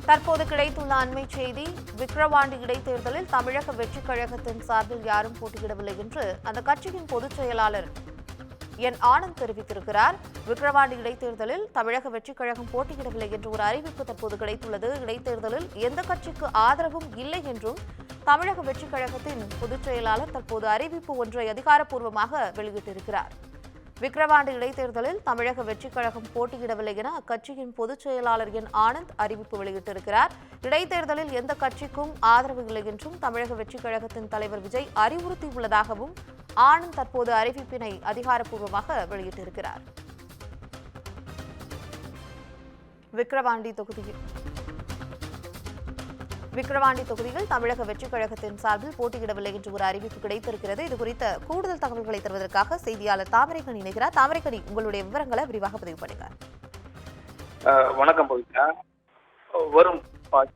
தற்போது கிடைத்துள்ள அண்மை செய்தி, விக்கிரவாண்டி இடைத்தேர்தலில் தமிழக வெற்றிக் கழகத்தின் சார்பில் யாரும் போட்டியிடவில்லை என்று அந்த கட்சியின் பொதுச் செயலாளர் என் ஆனந்த் தெரிவித்திருக்கிறார். விக்கிரவாண்டி இடைத்தேர்தலில் தமிழக வெற்றிக் கழகம் போட்டியிடவில்லை என்று ஒரு அறிவிப்பு தற்போது கிடைத்துள்ளது. இடைத்தேர்தலில் எந்த கட்சிக்கு ஆதரவும் இல்லை என்றும் தமிழக வெற்றிக் கழகத்தின் பொதுச் செயலாளர் தற்போது அறிவிப்பு ஒன்றை அதிகாரப்பூர்வமாக வெளியிட்டிருக்கிறார். விக்கிரவாண்டி இடைத்தேர்தலில் தமிழக வெற்றிக் கழகம் போட்டியிடவில்லை என அக்கட்சியின் பொதுச் செயலாளர் என் ஆனந்த் அறிவிப்பு வெளியிட்டிருக்கிறார். இடைத்தேர்தலில் எந்த கட்சிக்கும் ஆதரவு இல்லை என்றும் தமிழக வெற்றிக் கழகத்தின் தலைவர் விஜய் அறிவுறுத்தியுள்ளதாகவும் ஆனந்த் தற்போது அறிவிப்பினை அதிகாரப்பூர்வமாக வெளியிட்டிருக்கிறார். விக்கிரவாண்டி தொகுதியில் தமிழக வெற்றிக் கழகத்தின் சார்பில் போட்டியிடவில்லை என்று ஒரு அறிவிப்பு கிடைத்திருக்கிறது. இதுகுறித்த கூடுதல் தகவல்களை தருவதற்காக செய்தியாளர் தாமரைக்கணி இணைகிறார். தாமரைக்கணி, உங்களுடைய விவரங்களை விரிவாக பதிவு பண்ணுங்க. வணக்கம் பவித்ரா. வரும்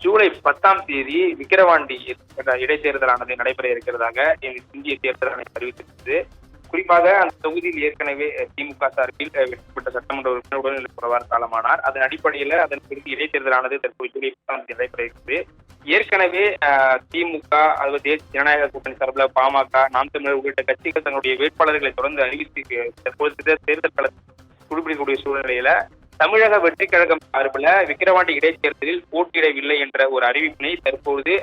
ஜூலை 10ஆம் தேதி விக்கிரவாண்டி இடைத்தேர்தலானது நடைபெற இருக்கிறதாக இந்திய தேர்தல் ஆணையம் அறிவித்திருக்கிறது. குறிப்பாக அந்த தொகுதியில் ஏற்கனவே திமுக சார்பில் வெற்றி பெற்ற சட்டமன்ற உறுப்பினர் உடல்நலக் குறைவால் காலமானார். அதன் அடிப்படையில் அதன் பிறகு இடைத்தேர்தலானது தற்போது ஜூலை 10ஆம் தேதி நடைபெற இருக்கிறது. ஏற்கனவே திமுக, அதாவது தேசிய ஜனநாயக கூட்டணி சார்பில் பாமக, நாம் தமிழர் உள்ளிட்ட கட்சிகள் தன்னுடைய வேட்பாளர்களை தொடர்ந்து அறிவித்து தற்போது தேர்தல் களத்தில் குறிப்பிடக்கூடிய சூழ்நிலையில தமிழக வெற்றிக் கழகம் சார்பில் விக்கிரவாண்டி இடைத்தேர்தலில் போட்டியிடவில்லை என்ற ஒரு அறிவிப்பினை தற்போது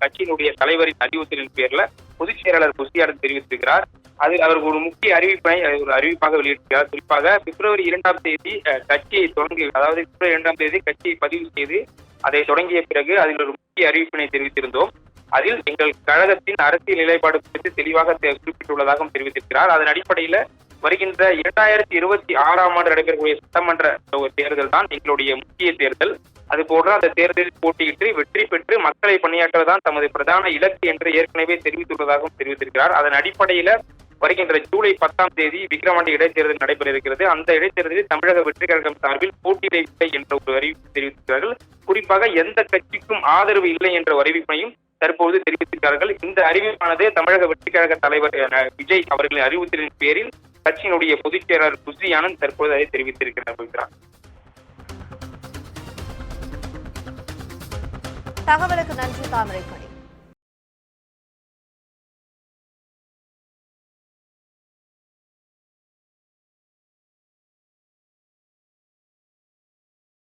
கட்சியினுடைய தலைவரின் அறிவுறுத்தலின் பேரில் பொதுச் செயலாளர் புசியானந்த் தெரிவித்திருக்கிறார். அதில் அவர் ஒரு முக்கிய அறிவிப்பினை ஒரு அறிவிப்பாக வெளியிட்டிருக்கிறார். குறிப்பாக பிப்ரவரி 2ஆம் தேதி கட்சியை தொடங்கி, அதாவது பிப்ரவரி 2ஆம் தேதி கட்சியை பதிவு செய்து அதை தொடங்கிய பிறகு அதில் ஒரு முக்கிய அறிவிப்பினை தெரிவித்திருந்தோம். அதில் எங்கள் கழகத்தின் அரசியல் நிலைப்பாடு குறித்து தெளிவாக குறிப்பிட்டுள்ளதாகவும் தெரிவித்திருக்கிறார். அதன் அடிப்படையில் வருகின்ற 2026ஆம் ஆண்டு நடைபெறக்கூடிய சட்டமன்ற தேர்தல் தான் எங்களுடைய முக்கிய தேர்தல். அதுபோன்று அந்த தேர்தலில் போட்டியிட்டு வெற்றி பெற்று மக்களை பணியாற்றுவதுதான் தமது பிரதான இலக்கு என்று ஏற்கனவே தெரிவித்துள்ளதாகவும் தெரிவித்திருக்கிறார். அதன் அடிப்படையில் வருகின்ற ஜூலை 10ஆம் தேதி விக்கிரவாண்டி இடைத்தேர்தல் நடைபெற இருக்கிறது. அந்த இடைத்தேர்தலில் தமிழக வெற்றிக் கழகம் சார்பில் போட்டியிடவில்லை என்ற ஒரு அறிவிப்பு தெரிவித்திருக்கிறார்கள். குறிப்பாக எந்த கட்சிக்கும் ஆதரவு இல்லை என்ற அறிவிப்பினையும் தற்போது தெரிவித்திருக்கிறார்கள். இந்த அறிவிப்பானது தமிழக வெற்றிக் கழக தலைவர் விஜய் அவர்களின் அறிவுறுத்தலின் பேரில் கட்சியினுடைய பொதுச் செயலாளர் புசி ஆனந்த் தற்போது அதை தெரிவித்திருக்கிறார். தகவலுக்கு நன்றி தாமரைக்கணி.